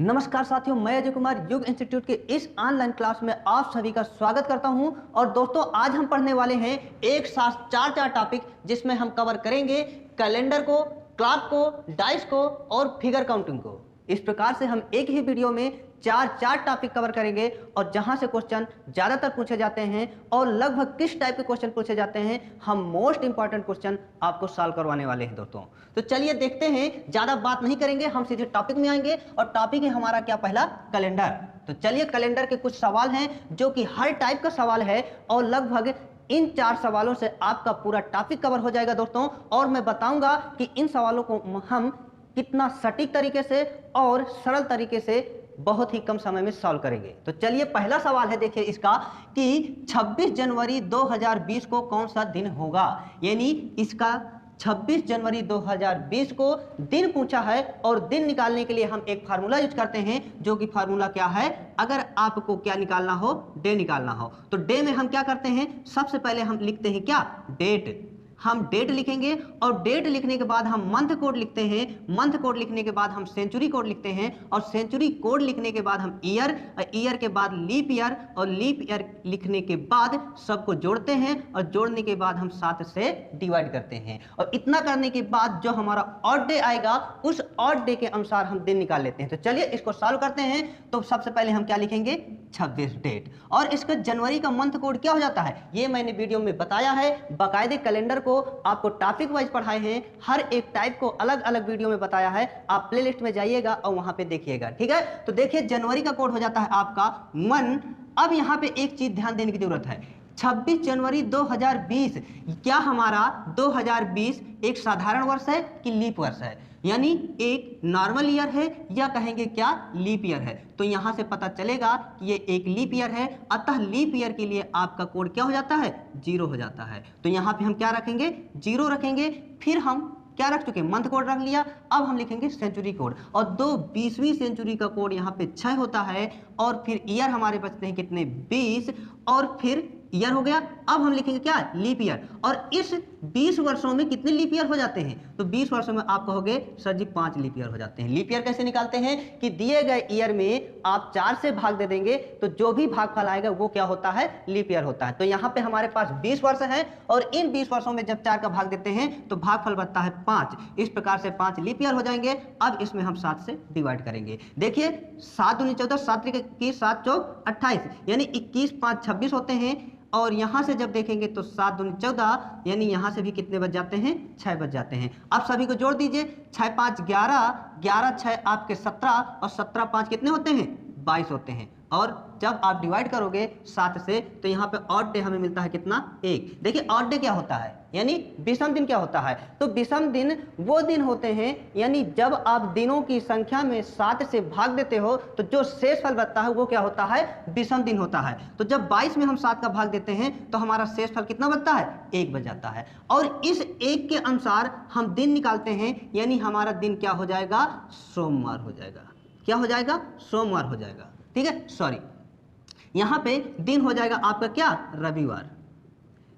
नमस्कार साथियों, मैं अजय कुमार युग इंस्टीट्यूट के इस ऑनलाइन क्लास में आप सभी का स्वागत करता हूं। और दोस्तों, आज हम पढ़ने वाले हैं एक साथ चार टॉपिक, जिसमें हम कवर करेंगे कैलेंडर को, क्लॉक को, डाइस को और फिगर काउंटिंग को। इस प्रकार से हम एक ही वीडियो में चार टॉपिक कवर करेंगे और जहां से क्वेश्चन ज्यादातर पूछे जाते हैं और लगभग किस टाइप के क्वेश्चन पूछे जाते हैं, हम मोस्ट इंपॉर्टेंट क्वेश्चन आपको सॉल्व करवाने वाले हैं दोस्तों। तो चलिए देखते हैं, ज्यादा बात नहीं करेंगे, हम सीधे टॉपिक में आएंगे। और टॉपिक है हमारा क्या, पहला कैलेंडर। तो चलिए, कैलेंडर के कुछ सवाल हैं जो कि हर टाइप का सवाल है और लगभग इन 4 सवालों से आपका पूरा टॉपिक कवर हो जाएगा दोस्तों। और मैं बताऊंगा कि इन सवालों को हम कितना सटीक तरीके से और सरल तरीके से बहुत ही कम समय में सॉल्व करेंगे। तो चलिए, पहला सवाल है, देखिए इसका, कि 26 जनवरी 2020 को कौन सा दिन होगा। यानी इसका 26 जनवरी 2020 को दिन पूछा है और दिन निकालने के लिए हम एक फार्मूला यूज करते हैं, जो कि फार्मूला क्या है, अगर आपको क्या निकालना हो, डे निकालना हो, तो डे में हम क्या करते हैं, सबसे पहले हम लिखते हैं क्या, डेट। हम डेट लिखेंगे और डेट लिखने के बाद हम मंथ कोड लिखते हैं। मंथ कोड लिखने के बाद हम सेंचुरी कोड लिखते हैं और सेंचुरी कोड लिखने के बाद हम ईयर, ईयर के बाद लीप ईयर, और लीप ईयर लिखने के बाद सबको जोड़ते हैं और जोड़ने के बाद हम 7 से डिवाइड करते हैं। और इतना करने के बाद जो हमारा ऑड डे आएगा, उस ऑड डे के अनुसार हम दिन निकाल लेते हैं। तो चलिए इसको सॉल्व करते हैं। तो सबसे पहले हम क्या लिखेंगे, 26 डेट। और इसका जनवरी का मंथ कोड क्या हो जाता है, ये मैंने वीडियो में बताया है। बाकायदे कैलेंडर को आपको टॉपिक वाइज पढ़ाए हैं, हर एक टाइप को अलग अलग वीडियो में बताया है। आप प्लेलिस्ट में जाइएगा और वहां पे देखिएगा, ठीक है। तो देखिए, जनवरी का कोड हो जाता है आपका 1। अब यहां पे एक चीज ध्यान देने की जरूरत है, 26 जनवरी 2020, क्या हमारा 2020 एक साधारण वर्ष है कि लीप वर्ष है, यानी एक नॉर्मल ईयर है या कहेंगे क्या, लीप ईयर है। तो यहां से पता चलेगा कि ये एक लीप ईयर है, अतः लीप ईयर के लिए आपका कोड क्या हो जाता है, 0 हो जाता है। तो यहां पे हम क्या रखेंगे, 0 रखेंगे। फिर हम क्या रख चुके, मंथ कोड रख लिया। अब हम लिखेंगे सेंचुरी कोड, और 20वीं सेंचुरी का कोड यहाँ पे 6 होता है। और फिर ईयर हमारे बचते हैं कितने, 20, और फिर ईयर हो गया। अब हम लिखेंगे क्या, लीप ईयर। और इस 20 वर्षों में कितने लीप ईयर हो जाते हैं, तो 20 वर्षों में आप कहोगे सर जी 5 लीप ईयर हो जाते हैं। लीप ईयर कैसे निकालते हैं कि दिए गए ईयर में आप 4 से भाग दे देंगे, तो जो भी भागफल आएगा वो क्या होता है, लीप ईयर होता है। तो यहाँ पे हमारे पास 20 वर्ष है और इन 20 वर्षों में जब 4 का भाग देते हैं तो भागफल बनता है 5। इस प्रकार से 5 लीप ईयर हो जाएंगे। अब इसमें हम 7 से डिवाइड करेंगे। देखिए, 7 दूनी 14, 7 त्रिक 21, 7 चौक 28, यानी 21, 5 26 होते हैं। और यहां से जब देखेंगे तो 7 दूनी 14, यानी यहां से भी कितने बच जाते हैं, 6 बच जाते हैं। अब सभी को जोड़ दीजिए, 6 5 11, 11 6 आपके 17, और 17 5 कितने होते हैं, 22 होते हैं। और जब आप डिवाइड करोगे 7 से, तो यहाँ पे ऑड डे हमें मिलता है कितना, 1। देखिए, ऑड डे क्या होता है, यानी विषम दिन क्या होता है, तो विषम दिन वो दिन होते हैं, यानी जब आप दिनों की संख्या में 7 से भाग देते हो तो जो शेष फल बचता है वो क्या होता है, विषम दिन होता है। तो जब 22 में हम 7 का भाग देते हैं तो हमारा शेष फल कितना बचता है, 1 बच जाता है। और इस 1 के अनुसार हम दिन निकालते हैं, यानी हमारा दिन क्या हो जाएगा, सोमवार हो जाएगा। क्या हो जाएगा, सोमवार हो जाएगा, ठीक है। सॉरी, यहां पे दिन हो जाएगा आपका क्या, रविवार।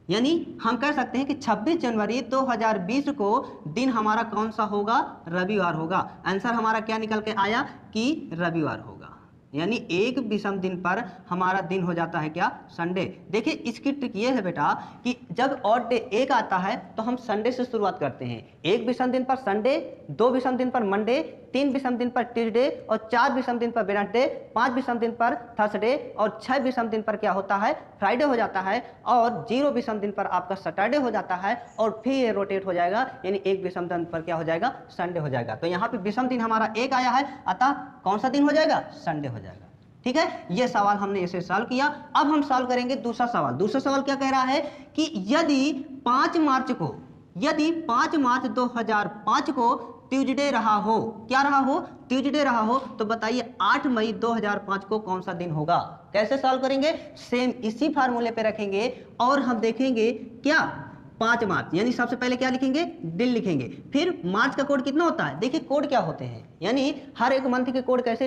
यानी हम कह सकते हैं कि 26 जनवरी 2020 को दिन हमारा कौन सा होगा, रविवार होगा। आंसर हमारा क्या निकल के आया कि रविवार होगा। यानी एक विषम दिन पर हमारा दिन हो जाता है क्या, संडे। देखिए, इसकी ट्रिक ये है बेटा कि जब ऑड डे 1 आता है तो हम संडे से शुरुआत करते हैं। 1 विषम दिन पर संडे, 2 विषम दिन पर मंडे, 3 विषम दिन पर ट्यूसडे, और 4 विषम दिन पर वेडनेसडे, 5 विषम दिन पर थर्सडे, और 6 विषम दिन पर क्या होता है, फ्राइडे हो जाता है, और 0 विषम दिन पर आपका सैटरडे हो जाता है, और फिर ये रोटेट हो जाएगा, यानी 1 विषम दिन पर क्या हो जाएगा, संडे हो जाएगा। तो यहाँ पे विषम दिन हमारा 1 आया है, अतः कौन सा दिन हो जाएगा, संडे हो जाएगा, ठीक है। ये सवाल हमने इसे सॉल्व किया। अब हम सॉल्व करेंगे दूसरा सवाल। दूसरा सवाल क्या कह रहा है कि यदि 5 मार्च 2005 को ट्यूसडे रहा हो, क्या रहा हो, ट्यूसडे रहा हो, तो बताइए 8 मई 2005 को कौन सा दिन होगा। कैसे सॉल्व करेंगे, सेम इसी फार्मूले पे रखेंगे और हम देखेंगे क्या, 5 मार्च, यानी सबसे पहले क्या लिखेंगे, दिन लिखेंगे। फिर मार्च का कोड कितना होता है, देखिए कोड क्या होते हैं, यानी हर एक मंथ के कोड कैसे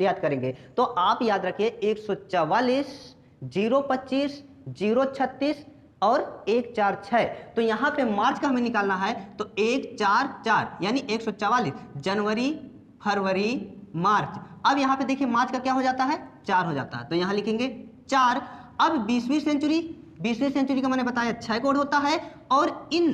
याद करेंगे, तो आप याद रखिए 144, 025, 036 और 146। तो यहाँ पे मार्च का हमें निकालना है, तो 144 यानी 144, जनवरी, फरवरी, मार्च। अब यहाँ पे देखिए मार्च का क्या हो जाता है, 4 हो जाता है, तो यहाँ लिखेंगे 4। अब 20वीं सेंचुरी का मैंने बताया 6 कोड होता है, और इन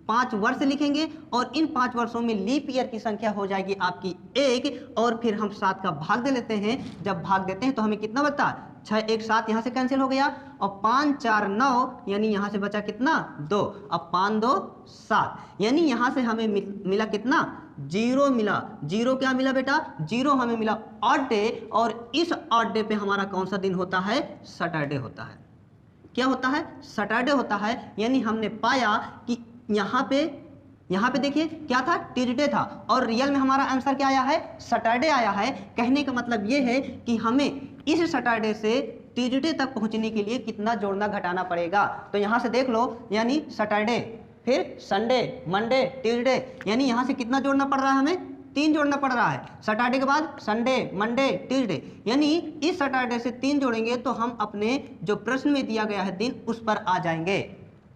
5 वर्ष लिखेंगे, और इन 5 वर्षों में लीप ईयर की संख्या हो जाएगी आपकी 1, और फिर हम 7 का भाग दे लेते हैं। जब भाग देते हैं तो हमें कितना बचता है, 6 1 7 यहाँ से कैंसिल हो गया, और 5 4 9, यानी यहाँ से बचा कितना 2, अब 5 2 7, यानी यहाँ से हमें मिला कितना 0 मिला। 0 क्या मिला बेटा, 0 हमें मिला ऑड डे, और इस ऑड डे पे हमारा कौन सा दिन होता है, सैटरडे होता है। क्या होता है, सैटरडे होता है। यानी हमने पाया कि यहाँ पे देखिए क्या था, ट्यूसडे था, और रियल में हमारा आंसर क्या आया है, सैटरडे आया है। कहने का मतलब ये है कि हमें इस सैटरडे से ट्यूसडे तक पहुंचने के लिए कितना जोड़ना घटाना पड़ेगा। तो यहाँ से देख लो, यानी सैटरडे, फिर संडे, मंडे, ट्यूसडे, यानी यहाँ से कितना जोड़ना पड़ रहा है, हमें 3 जोड़ना पड़ रहा है। सैटरडे के बाद संडे, मंडे, ट्यूसडे, यानी इस सैटरडे से 3 जोड़ेंगे तो हम अपने जो प्रश्न में दिया गया है दिन उस पर आ जाएंगे।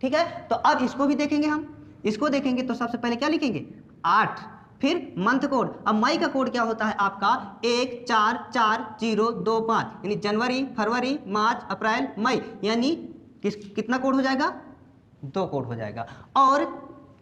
ठीक है, तो अब इसको भी देखेंगे, हम इसको देखेंगे तो सबसे पहले क्या लिखेंगे 8, फिर मंथ कोड। अब मई का कोड क्या होता है आपका 1 4 4 0 2 5, यानी जनवरी, फरवरी, मार्च, अप्रैल, मई, यानी कितना कोड हो जाएगा, 2 कोड हो जाएगा। और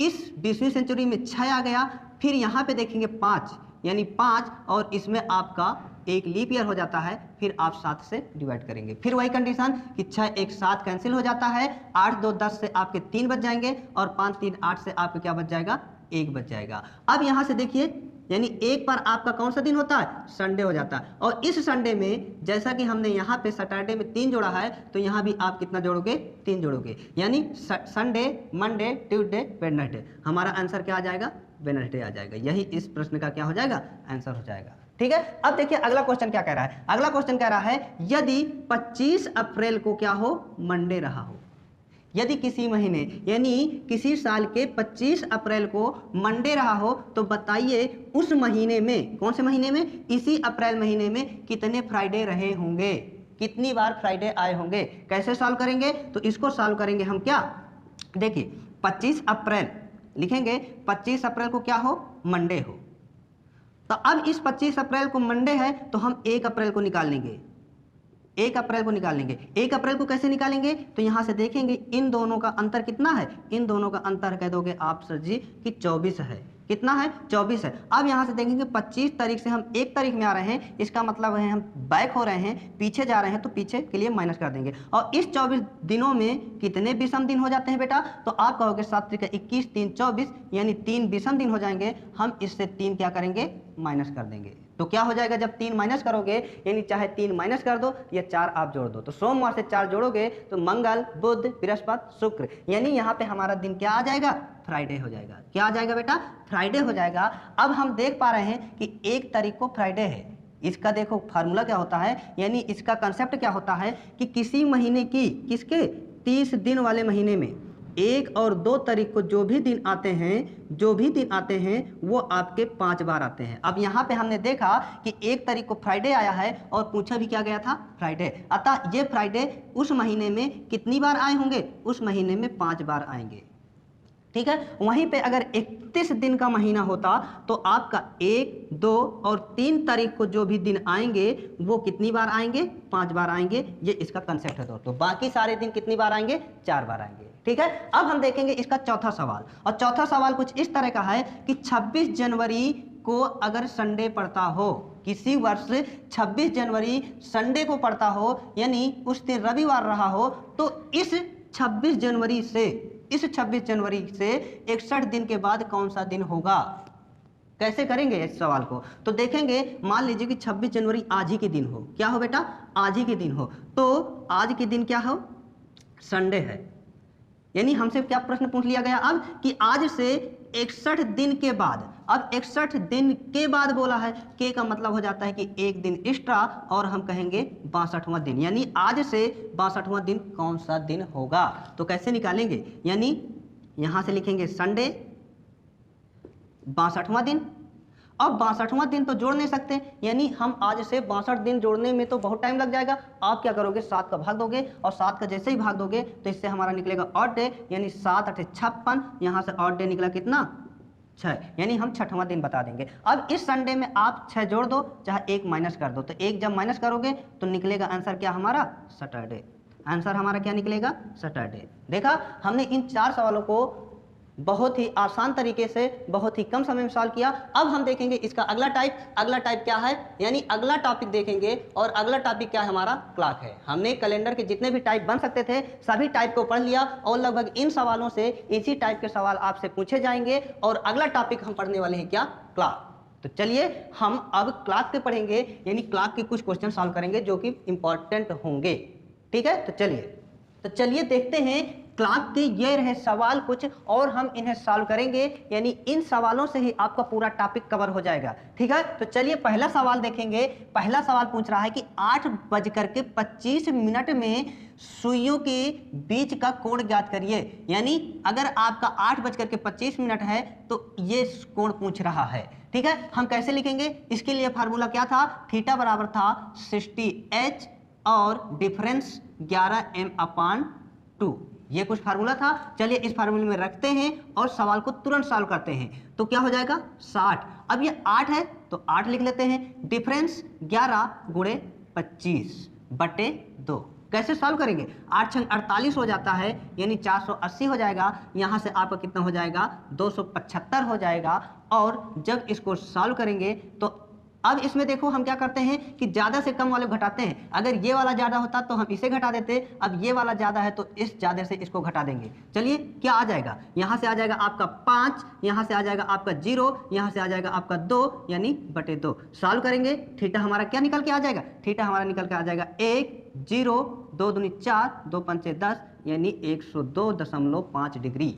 इस 20वीं सेंचुरी में 6 आ गया, फिर यहाँ पे देखेंगे 5, यानी 5, और इसमें आपका एक लीप ईयर हो जाता है, फिर आप 7 से डिवाइड करेंगे। फिर वही कंडीशन कि 6 1 7 कैंसिल हो जाता है, 8 2 10 से आपके 3 बच जाएंगे, और 5 3 8 से आपके क्या बच जाएगा, 1 बच जाएगा। अब यहाँ से देखिए, यानी 1 पर आपका कौन सा दिन होता है, संडे हो जाता है। और इस संडे में जैसा कि हमने यहाँ पे सैटरडे में 3 जोड़ा है, तो यहाँ भी आप कितना जोड़ोगे, 3 जोड़ोगे, यानी संडे, मंडे, ट्यूसडे, वेडनेसडे, हमारा आंसर क्या आ जाएगा, वेडनेसडे आ जाएगा। यही इस प्रश्न का क्या हो जाएगा, आंसर हो जाएगा। ठीक है, अब देखिए अगला क्वेश्चन क्या कह रहा है। अगला क्वेश्चन कह रहा है यदि 25 अप्रैल को क्या हो, मंडे रहा हो। यदि किसी महीने, यानी किसी साल के 25 अप्रैल को मंडे रहा हो, तो बताइए उस महीने में, कौन से महीने में, इसी अप्रैल महीने में कितने फ्राइडे रहे होंगे, कितनी बार फ्राइडे आए होंगे। कैसे सॉल्व करेंगे, तो इसको सॉल्व करेंगे हम क्या, देखिए 25 अप्रैल लिखेंगे, 25 अप्रैल को क्या हो, मंडे हो। तो अब इस 25 अप्रैल को मंडे है, तो हम 1 अप्रैल को निकाल लेंगे, 1 अप्रैल को निकाल लेंगे। 1 अप्रैल को कैसे निकालेंगे, तो यहाँ से देखेंगे इन दोनों का अंतर कितना है, इन दोनों का अंतर कह दोगे आप सर जी कि 24 है। कितना है, 24 है। अब यहाँ से देखेंगे 25 तारीख से हम 1 तारीख में आ रहे हैं, इसका मतलब है हम बैक हो रहे हैं, पीछे जा रहे हैं, तो पीछे के लिए माइनस कर देंगे। और इस 24 दिनों में कितने विषम दिन हो जाते हैं बेटा, तो आप कहोगे 7 3 21 3 24, यानी 3 विषम दिन हो जाएंगे। हम इससे 3 क्या करेंगे, माइनस कर देंगे। तो क्या हो जाएगा, जब 3 माइनस करोगे, यानी चाहे 3 माइनस कर दो या 4 आप जोड़ दो, तो सोमवार से 4 जोड़ोगे तो मंगल, बुध, बृहस्पति, शुक्र, यानी यहाँ पे हमारा दिन क्या आ जाएगा, फ्राइडे हो जाएगा। क्या आ जाएगा बेटा, फ्राइडे हो जाएगा। अब हम देख पा रहे हैं कि 1 तारीख को फ्राइडे है। इसका देखो फार्मूला क्या होता है, यानी इसका कंसेप्ट क्या होता है कि किसी महीने की, किसके 30 दिन वाले महीने में 1 और 2 तारीख को जो भी दिन आते हैं वो आपके 5 बार आते हैं। अब यहाँ पे हमने देखा कि 1 तारीख को फ्राइडे आया है और पूछा भी क्या गया था, फ्राइडे। अतः ये फ्राइडे उस महीने में कितनी बार आए होंगे, उस महीने में 5 बार आएंगे। ठीक है, वहीं पे अगर 31 दिन का महीना होता तो आपका 1 2 और 3 तारीख को जो भी दिन आएंगे वो कितनी बार आएंगे, 5 बार आएंगे। ये इसका कंसेप्ट है दोस्तों। बाकी सारे दिन कितनी बार आएंगे, 4 बार आएंगे। ठीक है, अब हम देखेंगे इसका चौथा सवाल, और चौथा सवाल कुछ इस तरह का है कि 26 जनवरी को अगर संडे पड़ता हो, किसी वर्ष 26 जनवरी संडे को पड़ता हो, यानी उस दिन रविवार रहा हो, तो इस 26 जनवरी से 61 दिन के बाद कौन सा दिन होगा। कैसे करेंगे इस सवाल को, तो देखेंगे मान लीजिए कि 26 जनवरी आज ही के दिन हो। क्या हो बेटा, आज ही के दिन हो, तो आज के दिन क्या हो, संडे है। यानी हमसे क्या प्रश्न पूछ लिया गया अब कि आज से 61 दिन के बाद, अब 61 दिन के बाद बोला है, के का मतलब हो जाता है कि एक दिन एक्स्ट्रा, और हम कहेंगे 62वां दिन, यानी आज से 62वां दिन कौन सा दिन होगा। तो कैसे निकालेंगे, यानी यहाँ से लिखेंगे संडे 62वां दिन। अब 62वां दिन तो जोड़ नहीं सकते, यानी हम आज से 62 दिन जोड़ने में तो बहुत टाइम लग जाएगा। आप क्या करोगे, 7 का भाग दोगे, और 7 का जैसे ही भाग दोगे तो इससे हमारा निकलेगा ऑड डे, यानी 7 8 56, यहाँ से ऑड डे निकला कितना 6, यानी हम छठवां दिन बता देंगे। अब इस संडे में आप 6 जोड़ दो चाहे 1 माइनस कर दो, तो 1 जब माइनस करोगे तो निकलेगा आंसर क्या हमारा, सैटरडे। आंसर हमारा क्या निकलेगा, सैटरडे। देखा, हमने इन 4 सवालों को बहुत ही आसान तरीके से बहुत ही कम समय में सॉल्व किया। अब हम देखेंगे इसका अगला टाइप। अगला टाइप क्या है, यानी अगला टॉपिक देखेंगे, और अगला टॉपिक क्या है हमारा, क्लॉक है। हमने कैलेंडर के जितने भी टाइप बन सकते थे सभी टाइप को पढ़ लिया, और लगभग इन सवालों से इसी टाइप के सवाल आपसे पूछे जाएंगे। और अगला टॉपिक हम पढ़ने वाले हैं क्या, क्लॉक। तो चलिए हम अब क्लॉक पे पढ़ेंगे, यानी क्लॉक के कुछ क्वेश्चन सॉल्व करेंगे जो कि इंपॉर्टेंट होंगे। ठीक है, तो चलिए देखते हैं क्लॉक के ये रहे सवाल कुछ, और हम इन्हें सॉल्व करेंगे, यानी इन सवालों से ही आपका पूरा टॉपिक कवर हो जाएगा। ठीक है, तो चलिए पहला सवाल देखेंगे। पहला सवाल पूछ रहा है कि 8:25 में सुइयों के बीच का कोण ज्ञात करिए। यानी अगर आपका 8:25 है तो ये कोण पूछ रहा है। ठीक है, हम कैसे लिखेंगे, इसके लिए फार्मूला क्या था, थीटा बराबर था 60h और डिफरेंस 11m/2। ये कुछ फार्मूला था। चलिए इस फार्मूले में रखते हैं और सवाल को तुरंत सॉल्व करते हैं। तो क्या हो जाएगा 60। अब ये 8 है तो 8 लिख लेते हैं, डिफरेंस 11 × 25/2। कैसे सॉल्व करेंगे, 8 × 48 हो जाता है, यानी 480 हो जाएगा। यहाँ से आपका कितना हो जाएगा, 275 हो जाएगा। और जब इसको सॉल्व करेंगे तो अब इसमें देखो हम क्या करते हैं कि ज़्यादा से कम वाले घटाते हैं। अगर ये वाला ज़्यादा होता तो हम इसे घटा देते, अब ये वाला ज़्यादा है तो इस ज़्यादा से इसको घटा देंगे। चलिए क्या आ जाएगा, यहाँ से आ जाएगा आपका 5, यहाँ से आ जाएगा आपका 0, यहाँ से आ जाएगा आपका 2, यानी बटे 2। सॉल्व करेंगे, थीटा हमारा क्या निकल के आ जाएगा, थीटा हमारा निकल के आ जाएगा 1, 0, 2 दूनी 4, 2 पंचे 10, यानी 102.5 डिग्री।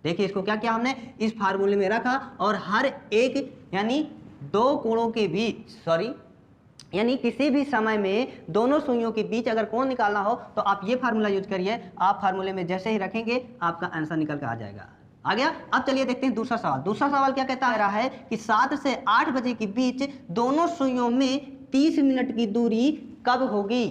देखिए इसको क्या किया हमने, इस फार्मूले में रखा, और हर एक यानी दो कोणों के बीच यानी किसी भी समय में दोनों सुइयों के बीच अगर कोण निकालना हो तो आप ये फार्मूला यूज करिए। आप फार्मूले में जैसे ही रखेंगे आपका आंसर निकल कर आ जाएगा। आ गया। अब चलिए देखते हैं दूसरा सवाल। दूसरा सवाल क्या कहता रहा है कि 7 से 8 बजे के बीच दोनों सुइयों में 30 मिनट की दूरी कब होगी।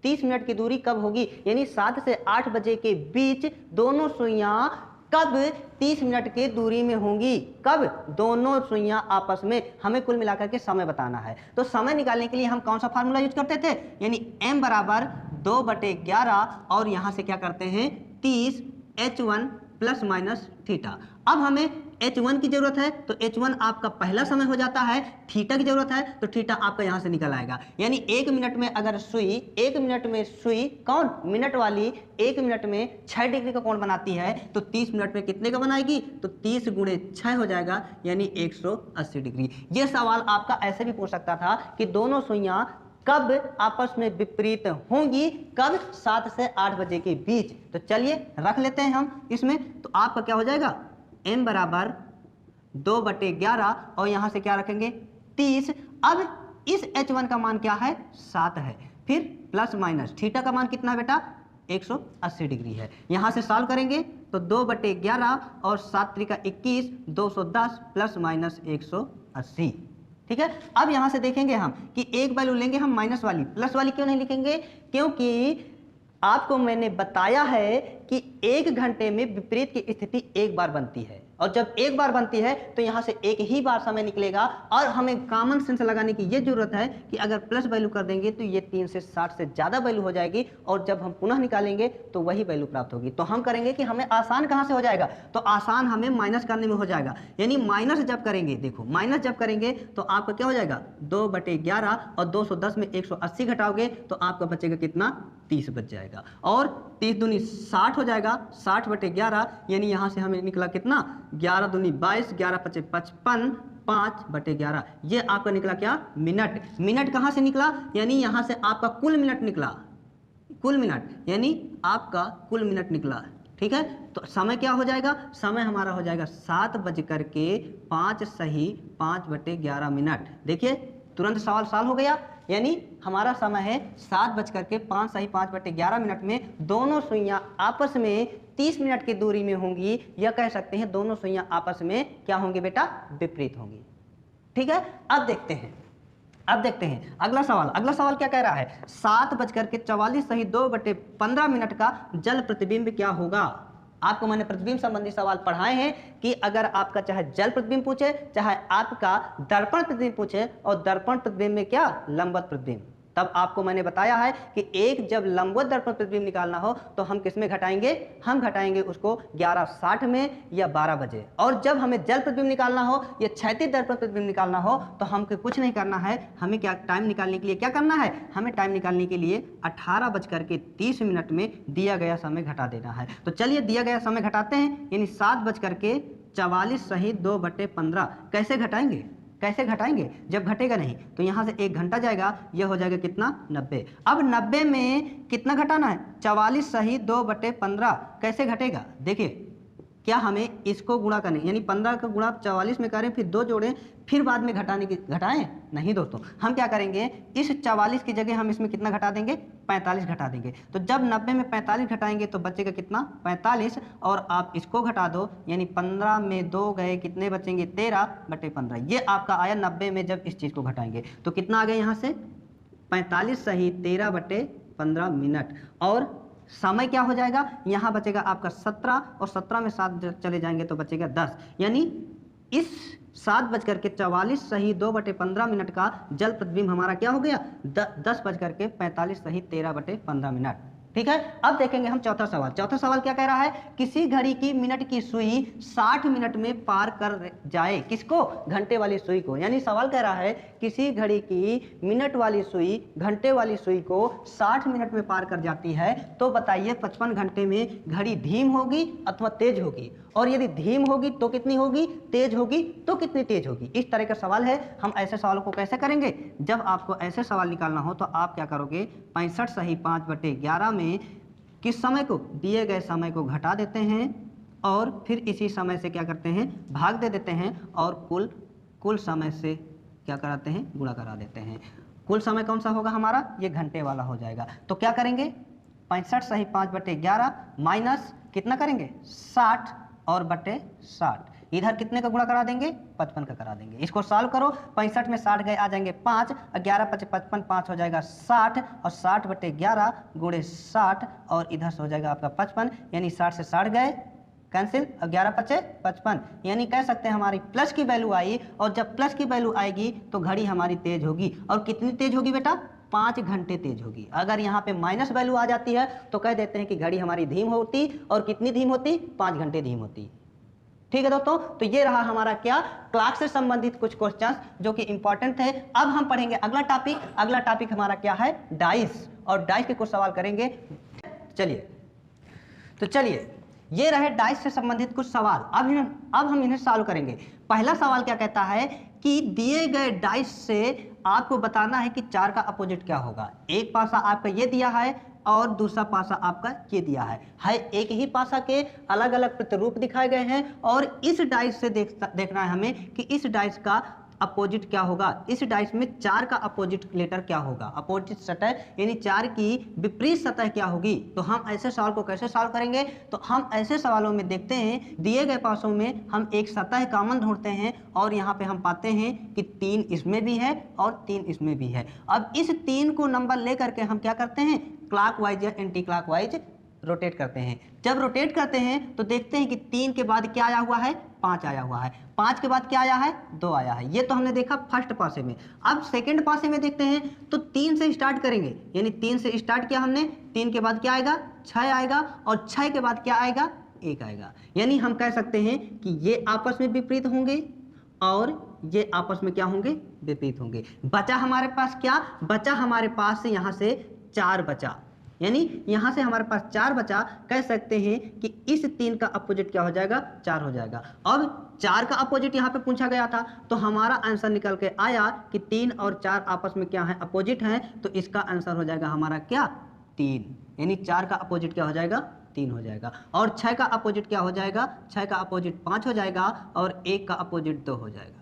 30 मिनट की दूरी कब होगी, यानी 7 से 8 बजे के बीच दोनों सुइयां कब 30 मिनट की दूरी में होंगी। कब, दोनों सुइयां आपस में। हमें कुल मिलाकर के समय बताना है। तो समय निकालने के लिए हम कौन सा फार्मूला यूज करते थे, यानी m बराबर 2/11, और यहां से क्या करते हैं 30 h1 प्लस माइनस थीटा। अब हमें h1 की जरूरत है तो h1 आपका पहला समय हो जाता है, थीटा की जरूरत है तो थीटा आपका यहां से निकल आएगा। यानी 1 मिनट में अगर सुई 1 मिनट में सुई कौन मिनट वाली 1 मिनट में 6 डिग्री का कोण बनाती है, तो 30 मिनट में कितने का बनाएगी, तो 30 × 6 हो जाएगा, यानी 180 डिग्री। ये सवाल आपका ऐसे भी पूछ सकता था कि दोनों सुइयां कब आपस में विपरीत होंगी, कब 7 से 8 बजे के बीच। तो चलिए रख लेते हैं हम इसमें। तो आपका क्या हो जाएगा, m बराबर 2/11, और यहां से क्या रखेंगे 30। अब इस h1 का मान क्या है 7 है, फिर प्लस माइनस थीटा का मान कितना है बेटा 180 डिग्री है। यहां से सॉल्व करेंगे तो 2/11 और 7 × 21 210 प्लस माइनस 180। ठीक है। अब यहां से देखेंगे हम कि एक वैल्यू लेंगे हम माइनस वाली, प्लस वाली क्यों नहीं लिखेंगे, क्योंकि आपको मैंने बताया है कि 1 घंटे में विपरीत की स्थिति एक बार बनती है, और जब एक बार बनती है तो यहां से एक ही बार समय निकलेगा। और हमें कॉमन सेंस लगाने की ये जरूरत है कि अगर प्लस वैल्यू कर देंगे तो ये 3 से 60 से ज्यादा वैल्यू हो जाएगी, और जब हम पुनः निकालेंगे तो वही वैल्यू प्राप्त होगी। तो हम करेंगे कि हमें आसान कहां से हो जाएगा, तो आसान हमें माइनस करने में हो जाएगा। यानी माइनस जब करेंगे, देखो माइनस जब करेंगे तो आपका क्या हो जाएगा 2/11, और 210 में 180 घटाओगे तो आपका बचेगा कितना 30 बच जाएगा, और 30 दूनी 60 हो जाएगा, 60/11, यानी यहां से हमें निकला कितना 11 दूनी 22, 11 × 5 = 55, 5/11। ये आपका निकला क्या मिनट। मिनट कहां से निकला, यानी यहां से आपका कुल मिनट निकला, कुल मिनट, यानी आपका कुल मिनट निकला। ठीक है। तो समय क्या हो जाएगा, समय हमारा हो जाएगा 7:05 सही 5/11 मिनट। देखिए तुरंत सवाल सॉल्व हो गया। यानी हमारा समय है 7:05 सही 5/11 मिनट में दोनों सुइयां आपस में 30 मिनट की दूरी में होंगी, या कह सकते हैं दोनों सुइयां आपस में क्या होंगी बेटा, विपरीत होंगी। ठीक है। अब देखते हैं अगला सवाल। अगला सवाल क्या कह रहा है, 7:44 सही 2/15 मिनट का जल प्रतिबिंब क्या होगा। आपको मैंने प्रतिबिंब संबंधी सवाल पढ़ाए हैं कि अगर आपका चाहे जल प्रतिबिंब पूछे, चाहे आपका दर्पण प्रतिबिंब पूछे, और दर्पण प्रतिबिंब में क्या लंबवत प्रतिबिंब, तब आपको मैंने बताया है कि एक जब लंबवत दर्पण प्रतिबिंब निकालना हो तो हम किस में घटाएंगे, हम घटाएंगे उसको 11:60 में या 12 बजे। और जब हमें जल प्रतिबिंब निकालना हो या क्षैतिज दर्पण प्रतिबिंब निकालना हो तो हमको कुछ नहीं करना है, हमें क्या टाइम निकालने के लिए क्या करना है, हमें टाइम निकालने के लिए 18:30 में दिया गया समय घटा देना है। तो चलिए दिया गया समय घटाते हैं, यानी 7:44 सही 2/15। कैसे घटाएंगे, कैसे घटाएंगे, जब घटेगा नहीं तो यहाँ से 1 घंटा जाएगा, यह हो जाएगा कितना 90। अब 90 में कितना घटाना है, 44 सही 2/15। कैसे घटेगा, देखिए क्या हमें इसको गुणा करने, यानी 15 का गुणा 44 में करें, फिर 2 जोड़ें, फिर बाद में घटाएं, नहीं दोस्तों, हम क्या करेंगे, इस 44 की जगह हम इसमें कितना घटा देंगे, 45 घटा देंगे। तो जब 90 में 45 घटाएंगे तो बचेगा कितना, 45, और आप इसको घटा दो, यानी 15 में 2 गए, कितने बचेंगे, 13/15। ये आपका आया 90 में जब इस चीज़ को घटाएंगे तो कितना आ गया यहाँ से, 45 सही 13/15 मिनट। और समय क्या हो जाएगा, यहाँ बचेगा आपका 17, और 17 में 7 चले जाएंगे तो बचेगा 10, यानी इस 7:44 सही 2/15 मिनट का जल प्रतिबिंब हमारा क्या हो गया, 10:45 सही 13/15 मिनट। ठीक है, अब देखेंगे हम चौथा सवाल। चौथा सवाल क्या कह रहा है, किसी घड़ी की मिनट की सुई 60 मिनट में पार कर जाए, किसको, घंटे वाली सुई को। यानी सवाल कह रहा है किसी घड़ी की मिनट वाली सुई घंटे वाली सुई को 60 मिनट में पार कर जाती है, तो बताइए 55 घंटे में घड़ी धीम होगी अथवा तेज होगी, और यदि धीम होगी तो कितनी होगी, तेज होगी तो कितनी तेज होगी। इस तरह का सवाल है। हम ऐसे सवालों को कैसे करेंगे, जब आपको ऐसे सवाल निकालना हो तो आप क्या करोगे, 65 सही 5/11 में किस समय को, दिए गए समय को घटा देते हैं और फिर इसी समय से क्या करते हैं, भाग दे देते हैं, और कुल समय से क्या कराते हैं, गुणा करा देते हैं। कुल समय कौन सा होगा हमारा, ये घंटे वाला हो जाएगा। तो क्या करेंगे, 65 सही 5/11 माइनस कितना करेंगे, 60 और बटे 60, इधर कितने का गुणा करा देंगे, 55 का करा देंगे। इसको सॉल्व करो, 65 में 60 गए, आ जाएंगे 5, 11 × 55 5 हो जाएगा 60, और 60/11 गुणे 60, और इधर से हो जाएगा आपका 55, यानी 60 से 60 गए कैंसिल, 11 × 5 = 55, यानी कह सकते हैं हमारी प्लस की वैल्यू आई, और जब प्लस की वैल्यू आएगी तो घड़ी हमारी तेज होगी। और कितनी तेज होगी बेटा, 5 घंटे तेज होगी। अगर यहाँ पे माइनस वैल्यू आ जाती है तो कह देते हैं कि घड़ी हमारी धीम होती, और कितनी धीम होती, 5 घंटे धीम होती। ठीक है दोस्तों, तो ये रहा हमारा क्या, क्लॉक से संबंधित कुछ क्वेश्चंस जो कि इंपॉर्टेंट थे। अब हम पढ़ेंगे अगला टॉपिक। अगला टॉपिक हमारा क्या है, डाइस, और डाइस के कुछ सवाल करेंगे। चलिए ये रहे डाइस से संबंधित कुछ सवाल। अब हम इन्हें सॉल्व करेंगे। पहला सवाल क्या कहता है कि दिए गए डाइस से आपको बताना है कि 4 का अपोजिट क्या होगा। एक पासा आपका ये दिया है और दूसरा पासा आपका ये दिया है एक ही पासा के अलग अलग प्रतिरूप दिखाए गए हैं, और इस डाइस से देखना है हमें कि इस डाइस का अपोजिट क्या होगा। इस डाइस में 4 का अपोजिट लेटर क्या होगा, अपोजिट सतह यानी 4 की विपरीत सतह क्या होगी। तो हम ऐसे सवाल को कैसे सॉल्व करेंगे, तो हम ऐसे सवालों में देखते हैं दिए गए पासों में हम एक सतह कॉमन ढूंढते हैं, और यहाँ पे हम पाते हैं कि 3 इसमें भी है और 3 इसमें भी है। अब इस 3 को नंबर ले करके हम क्या करते हैं, क्लॉकवाइज या एंटी क्लॉकवाइज रोटेट करते हैं। जब रोटेट करते हैं तो देखते हैं कि 3 के बाद क्या आया हुआ है, 5 आया हुआ है, 5 के बाद क्या आया है, 2 आया है। ये तो हमने देखा फर्स्ट पासे में। अब सेकंड पासे में देखते हैं तो 3 से स्टार्ट करेंगे, यानी 3 से स्टार्ट किया हमने, 3 के बाद क्या आएगा, 6 आएगा, और 6 के बाद क्या आएगा, 1 आएगा। यानी हम कह सकते हैं कि ये आपस में विपरीत होंगे और ये आपस में क्या होंगे, विपरीत होंगे। बचा हमारे पास क्या, बचा हमारे पास यहाँ से 4 बचा, यानी यहाँ से हमारे पास 4 बचा। कह सकते हैं कि इस 3 का अपोजिट क्या हो जाएगा, 4 हो जाएगा। अब 4 का अपोजिट यहाँ पे पूछा गया था, तो हमारा आंसर निकल के आया कि 3 और 4 आपस में क्या है, अपोजिट है। तो इसका आंसर हो जाएगा हमारा क्या, 3, यानी 4 का अपोजिट क्या हो जाएगा, 3 हो जाएगा। और 6 का अपोजिट क्या हो जाएगा, 6 का अपोजिट 5 हो जाएगा, और 1 का अपोजिट 2 हो जाएगा।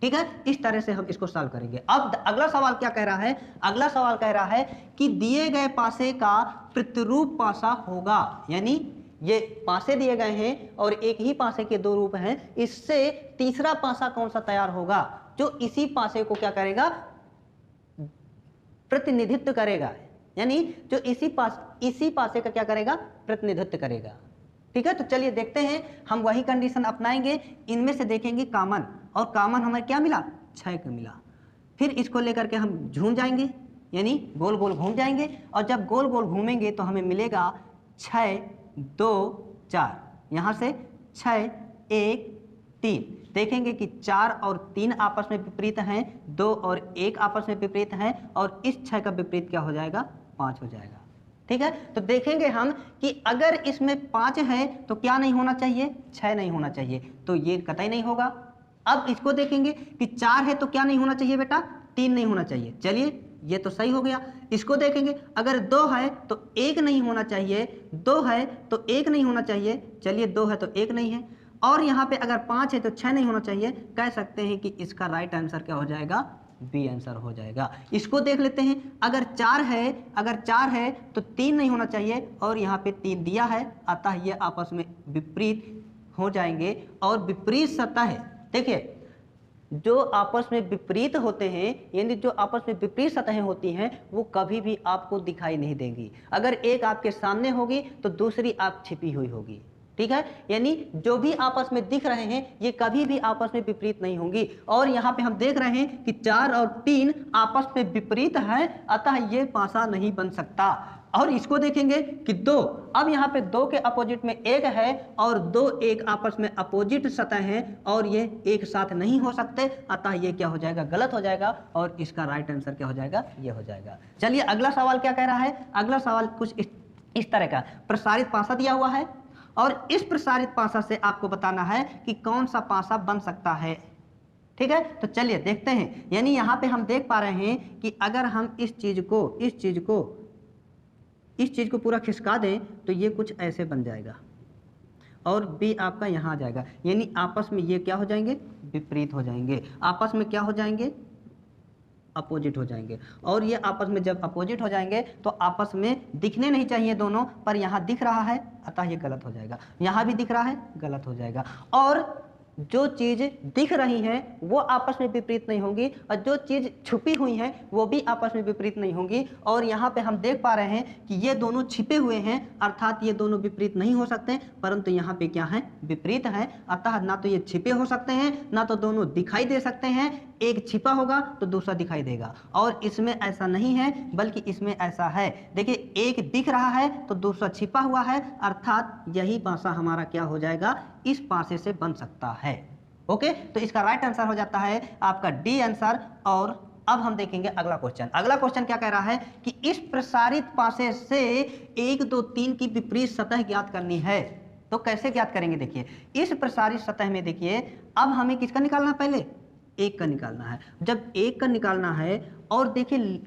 ठीक है, इस तरह से हम इसको सॉल्व करेंगे। अब अगला सवाल क्या कह रहा है, अगला सवाल कह रहा है कि दिए गए पासे का प्रतिरूप पासा होगा, यानी ये पासे दिए गए हैं और एक ही पासे के 2 रूप हैं, इससे तीसरा पासा कौन सा तैयार होगा जो इसी पासे को क्या करेगा, प्रतिनिधित्व करेगा, यानी जो इसी पासे का क्या करेगा, प्रतिनिधित्व करेगा। ठीक है, तो चलिए देखते हैं, हम वही कंडीशन अपनाएंगे, इनमें से देखेंगे कॉमन, और कॉमन हमें क्या मिला, 6 का मिला। फिर इसको लेकर के हम झूम जाएंगे, यानी गोल गोल घूम जाएंगे, और जब गोल गोल घूमेंगे तो हमें मिलेगा 6 2 4, यहाँ से 6 1 3, देखेंगे कि 4 और 3 आपस में विपरीत हैं, 2 और 1 आपस में विपरीत हैं, और इस 6 का विपरीत क्या हो जाएगा, 5 हो जाएगा। ठीक है, तो देखेंगे हम कि अगर इसमें 5 है तो क्या नहीं होना चाहिए, 6 नहीं होना चाहिए, तो ये कतई नहीं होगा। अब इसको देखेंगे कि 4 है तो क्या नहीं होना चाहिए बेटा, 3 नहीं होना चाहिए। चलिए ये तो सही हो गया। इसको देखेंगे, अगर 2 है तो 1 नहीं होना चाहिए, 2 है तो 1 नहीं होना चाहिए, चलिए 2 है तो 1 नहीं है, और यहाँ पे अगर 5 है तो 6 नहीं होना चाहिए। कह सकते हैं कि इसका राइट आंसर क्या हो जाएगा, बी आंसर हो जाएगा। इसको देख लेते हैं, अगर 4 है तो 3 नहीं होना चाहिए, और यहाँ पे 3 दिया है, अतः ये आपस में विपरीत हो जाएंगे। और विपरीत सतह, देखिए जो आपस में विपरीत होते हैं, यानी जो आपस में विपरीत सतहें होती हैं, वो कभी भी आपको दिखाई नहीं देंगी। अगर एक आपके सामने होगी तो दूसरी आप छिपी हुई होगी। ठीक है, यानी जो भी आपस में दिख रहे हैं ये कभी भी आपस में विपरीत नहीं होंगी। और यहाँ पे हम देख रहे हैं कि 4 और 3 आपस में विपरीत है, अतः ये पासा नहीं बन सकता। और इसको देखेंगे कि 2, अब यहाँ पे 2 के अपोजिट में 1 है, और 2 1 आपस में अपोजिट सतह हैं, और ये एक साथ नहीं हो सकते, अतः ये क्या हो जाएगा, गलत हो जाएगा, और इसका राइट आंसर क्या हो जाएगा, ये हो जाएगा। चलिए अगला सवाल क्या कह रहा है, अगला सवाल कुछ इस तरह का, प्रसारित पासा दिया हुआ है, और इस प्रसारित पासा से आपको बताना है कि कौन सा पासा बन सकता है। ठीक है, तो चलिए देखते हैं। यानी यहाँ पे हम देख पा रहे हैं कि अगर हम इस चीज को पूरा खिसका दें तो ये कुछ ऐसे बन जाएगा, और बी आपका यहाँ आ जाएगा, यानी आपस में ये क्या हो जाएंगे, विपरीत हो जाएंगे, आपस में क्या हो जाएंगे, अपोजिट हो जाएंगे। और ये आपस में जब अपोजिट हो जाएंगे तो आपस में दिखने नहीं चाहिए दोनों, पर यहाँ दिख रहा है, अतः ये गलत हो जाएगा, यहाँ भी दिख रहा है, गलत हो जाएगा। और जो चीज़ दिख रही है वो आपस में विपरीत नहीं होंगी, और जो चीज़ छुपी हुई है वो भी आपस में विपरीत नहीं होंगी। और यहाँ पे हम देख पा रहे हैं कि ये दोनों छिपे हुए हैं, अर्थात ये दोनों विपरीत नहीं हो सकते, परंतु यहाँ पे क्या है, विपरीत है, अतः ना तो ये छिपे हो सकते हैं, ना तो दोनों दिखाई दे सकते हैं। एक छिपा होगा तो दूसरा दिखाई देगा, और इसमें ऐसा नहीं है, बल्कि इसमें ऐसा है। देखिए एक दिख रहा है तो दूसरा छिपा हुआ है, अर्थात यही पासा हमारा क्या हो जाएगा, इस पासे से बन सकता है। ओके, तो इसका राइट आंसर हो जाता है आपका डी आंसर। और अब हम देखेंगे अगला क्वेश्चन। अगला क्वेश्चन क्या कह रहा है कि इस प्रसारित पासे से 1 2 3 की विपरीत सतह ज्ञात करनी है। तो कैसे ज्ञात करेंगे, देखिए इस प्रसारित सतह में देखिए अब हमें किसका निकालना है, पहले 1 का निकालना है। जब 1 का निकालना है, और देखिए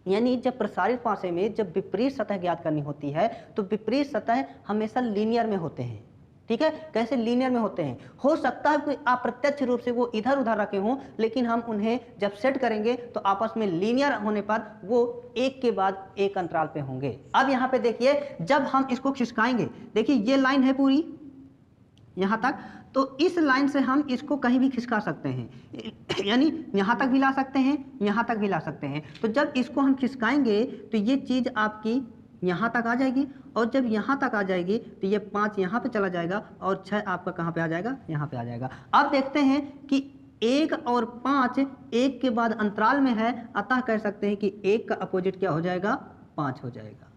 यानी जब प्रसारित पासे में जब विपरीत सतह ज्ञात करनी होती है तो विपरीत सतह हमेशा लीनियर में होते हैं। ठीक है, कैसे लीनियर में होते हैं, हो सकता है कि अप्रत्यक्ष रूप से वो इधर उधर रखे हों, लेकिन हम उन्हें जब सेट करेंगे तो आपस में लीनियर होने पर वो एक के बाद एक अंतराल पे होंगे। अब यहाँ पे देखिए जब हम इसको खिसकाएंगे, देखिए ये लाइन है पूरी यहाँ तक, तो इस लाइन से हम इसको कहीं भी खिसका सकते हैं, यानी यहाँ तक भी ला सकते हैं, यहाँ तक भी ला सकते हैं। तो जब इसको हम खिसकाएंगे तो ये चीज़ आपकी यहाँ तक आ जाएगी, और जब यहाँ तक आ जाएगी तो ये 5 यहाँ पे चला जाएगा, और 6 आपका कहाँ पे आ जाएगा, यहाँ पे आ जाएगा। अब देखते हैं कि 1 और 5 1 के बाद अंतराल में है, अतः कह सकते हैं कि 1 का अपोजिट क्या हो जाएगा, 5 हो जाएगा।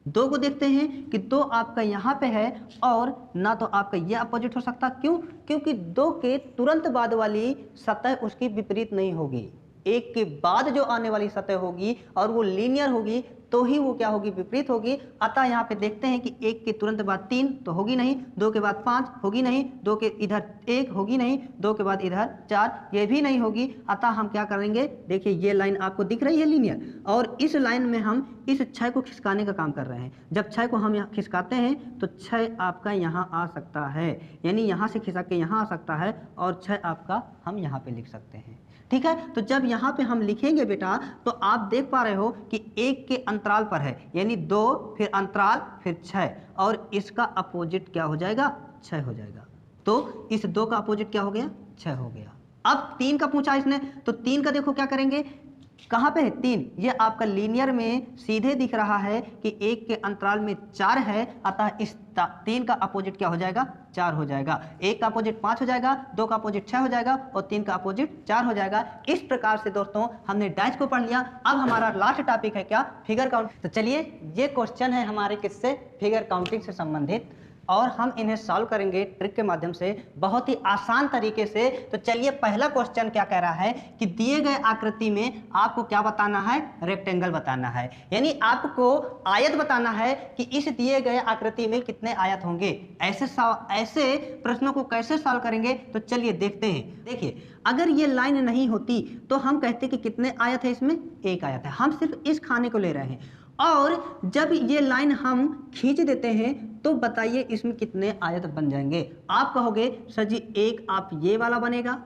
2 को देखते हैं कि 2 आपका यहाँ पे है, और ना तो आपका ये अपोजिट हो सकता, क्यों, क्योंकि 2 के तुरंत बाद वाली सतह उसकी विपरीत नहीं होगी, 1 के बाद जो आने वाली सतह होगी और वो लीनियर होगी तो ही वो क्या होगी, विपरीत होगी। अतः यहाँ पे देखते हैं कि 1 के तुरंत बाद 3 तो होगी नहीं, 2 के बाद 5 होगी नहीं, 2 के इधर 1 होगी नहीं, 2 के बाद इधर 4 ये भी नहीं होगी। अतः हम क्या करेंगे, देखिए ये लाइन आपको दिख रही है लीनियर, और इस लाइन में हम इस 6 को खिसकाने का काम कर रहे हैं। जब 6 को हम यहाँ खिसकाते हैं तो 6 आपका यहाँ आ सकता है, यानी यहाँ से खिसक के यहाँ आ सकता है, और 6 आपका हम यहाँ पे लिख सकते हैं। ठीक है, तो जब यहाँ पे हम लिखेंगे बेटा तो आप देख पा रहे हो कि 1 के अंतराल पर है, यानी 2 फिर अंतराल फिर 6, और इसका अपोजिट क्या हो जाएगा, 6 हो जाएगा। तो इस 2 का अपोजिट क्या हो गया, 6 हो गया। अब 3 का पूछा इसने, तो 3 का देखो क्या करेंगे, कहाँ पे है 3, ये आपका लीनियर में सीधे दिख रहा है कि 1 के अंतराल में 4 है, अतः इस 3 का अपोजिट क्या हो जाएगा, 4 हो जाएगा। 1 का अपोजिट 5 हो जाएगा, 2 का अपोजिट 6 हो जाएगा और 3 का अपोजिट 4 हो जाएगा। इस प्रकार से दोस्तों हमने डैश को पढ़ लिया। अब हमारा लास्ट टॉपिक है क्या, फिगर काउंट। तो चलिए ये क्वेश्चन है हमारे किससे, फिगर काउंटिंग से संबंधित, और हम इन्हें सॉल्व करेंगे ट्रिक के माध्यम से बहुत ही आसान तरीके से। तो चलिए पहला क्वेश्चन क्या कह रहा है कि दिए गए आकृति में आपको क्या बताना है, रेक्टेंगल बताना है, यानी आपको आयत बताना है कि इस दिए गए आकृति में कितने आयत होंगे। ऐसे प्रश्नों को कैसे सॉल्व करेंगे, तो चलिए देखते हैं। देखिए अगर ये लाइन नहीं होती तो हम कहते कि कितने आयत है, इसमें 1 आयत है, हम सिर्फ इस खाने को ले रहे हैं। और जब ये लाइन हम खींच देते हैं तो बताइए इसमें कितने आयत बन जाएंगे। आप कहोगे सर जी एक आप ये वाला बनेगा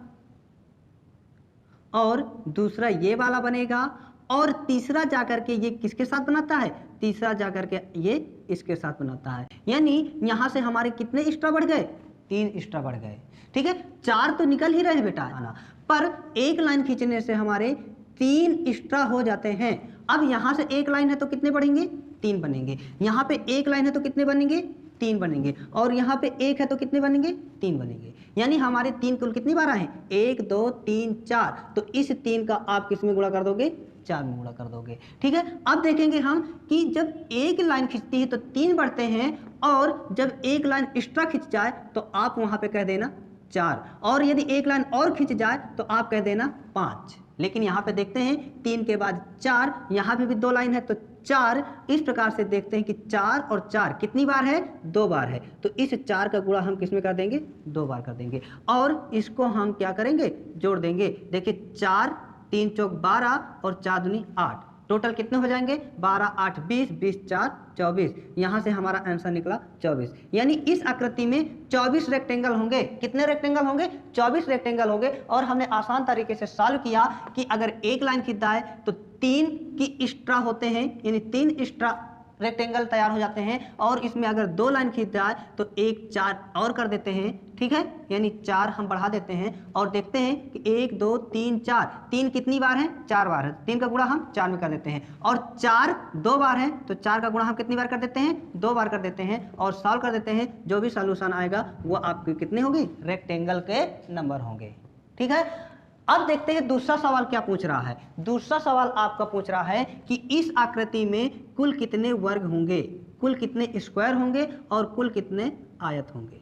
और दूसरा ये वाला बनेगा और तीसरा जाकर के ये किसके साथ बनाता है, तीसरा जाकर के ये इसके साथ बनाता है, यानी यहां से हमारे कितने एक्स्ट्रा बढ़ गए, 3 एक्स्ट्रा बढ़ गए। ठीक है, 4 तो निकल ही रहे बेटा आना, पर एक लाइन खींचने से हमारे 3 एक्स्ट्रा हो जाते हैं। अब यहां से एक लाइन है तो कितने बढ़ेंगे, 3 बनेंगे। यहाँ पे एक लाइन है तो कितने बनेंगे, 3 बनेंगे। और यहाँ पे एक है तो कितने बनेंगे, 3 बनेंगे। यानी हमारे 3 कुल कितनी बार आए, 1 2 3 4। तो इस 3 का आप किस में गुणा कर दोगे, 4 में गुणा कर दोगे। ठीक है, अब देखेंगे हम कि जब एक लाइन खिंचती है तो 3 बढ़ते हैं, और जब एक लाइन एक्स्ट्रा खिंच जाए तो आप वहां पे कह देना 4, और यदि एक लाइन और खिंच जाए तो आप कह देना 5। लेकिन यहाँ पे देखते हैं 3 के बाद 4, यहाँ पे भी 2 लाइन है तो 4। इस प्रकार से देखते हैं कि 4 और 4 कितनी बार है, 2 बार है। तो इस 4 का गुणा हम किस में कर देंगे, 2 बार कर देंगे, और इसको हम क्या करेंगे, जोड़ देंगे। देखिए 4 3 चौक 12 और 4 दूनी 8, टोटल कितने हो जाएंगे, 12 8 20, 20 4 24। यहाँ से हमारा आंसर निकला 24। यानी इस आकृति में 24 रेक्टेंगल होंगे। कितने रेक्टेंगल होंगे, 24 रेक्टेंगल होंगे। और हमने आसान तरीके से सॉल्व किया कि अगर एक लाइन खींचता है तो 3 की एक्स्ट्रा होते हैं, यानी 3 एक्स्ट्रा रेक्टेंगल तैयार हो जाते हैं। और इसमें अगर 2 लाइन खींच जाए तो 1 4 और कर देते हैं। ठीक है, यानी 4 हम बढ़ा देते हैं और देखते हैं कि 1 2 3 4, 3 कितनी बार है, 4 बार है। 3 का गुणा हम 4 में कर देते हैं, और 4 2 बार है तो 4 का गुणा हम कितनी बार कर देते हैं, 2 बार कर देते हैं, और सॉल्व कर देते हैं। जो भी सॉल्यूशन आएगा वो आपके कितने होंगे, रेक्टेंगल के नंबर होंगे। ठीक है, अब देखते हैं दूसरा सवाल क्या पूछ रहा है। दूसरा सवाल आपका पूछ रहा है कि इस आकृति में कुल कितने वर्ग होंगे, कुल कितने स्क्वायर होंगे और कुल कितने आयत होंगे।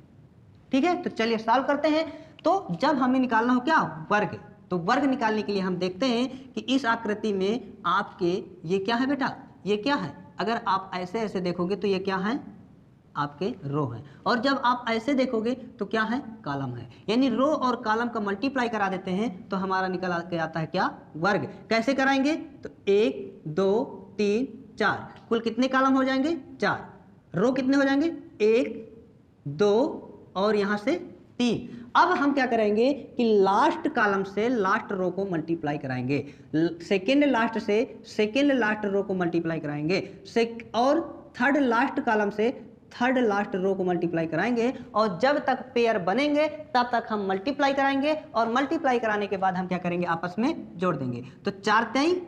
ठीक है, तो चलिए सॉल्व करते हैं। तो जब हमें निकालना हो क्या, वर्ग, तो वर्ग निकालने के लिए हम देखते हैं कि इस आकृति में आपके ये क्या है बेटा, ये क्या है। अगर आप ऐसे ऐसे देखोगे तो ये क्या है, आपके रो है, और जब आप ऐसे देखोगे तो क्या है, कॉलम है। यानी रो और कॉलम का मल्टीप्लाई करा देते हैं तो हमारा निकल के आता है क्या, वर्ग। कैसे कराएंगे, तो 1 2 3 4, कुल कितने कॉलम हो जाएंगे, 4। रो कितने हो जाएंगे, 1 2 और यहाँ से 3। अब हम क्या करेंगे कि लास्ट कॉलम से लास्ट रो को मल्टीप्लाई कराएंगे, सेकेंड लास्ट से सेकेंड लास्ट रो को मल्टीप्लाई कराएंगे, और थर्ड लास्ट कॉलम से थर्ड लास्ट रो को मल्टीप्लाई कराएंगे। और जब तक पेयर बनेंगे तब तक हम मल्टीप्लाई कराएंगे, और मल्टीप्लाई कराने के बाद हम क्या करेंगे, आपस में जोड़ देंगे। तो 4 3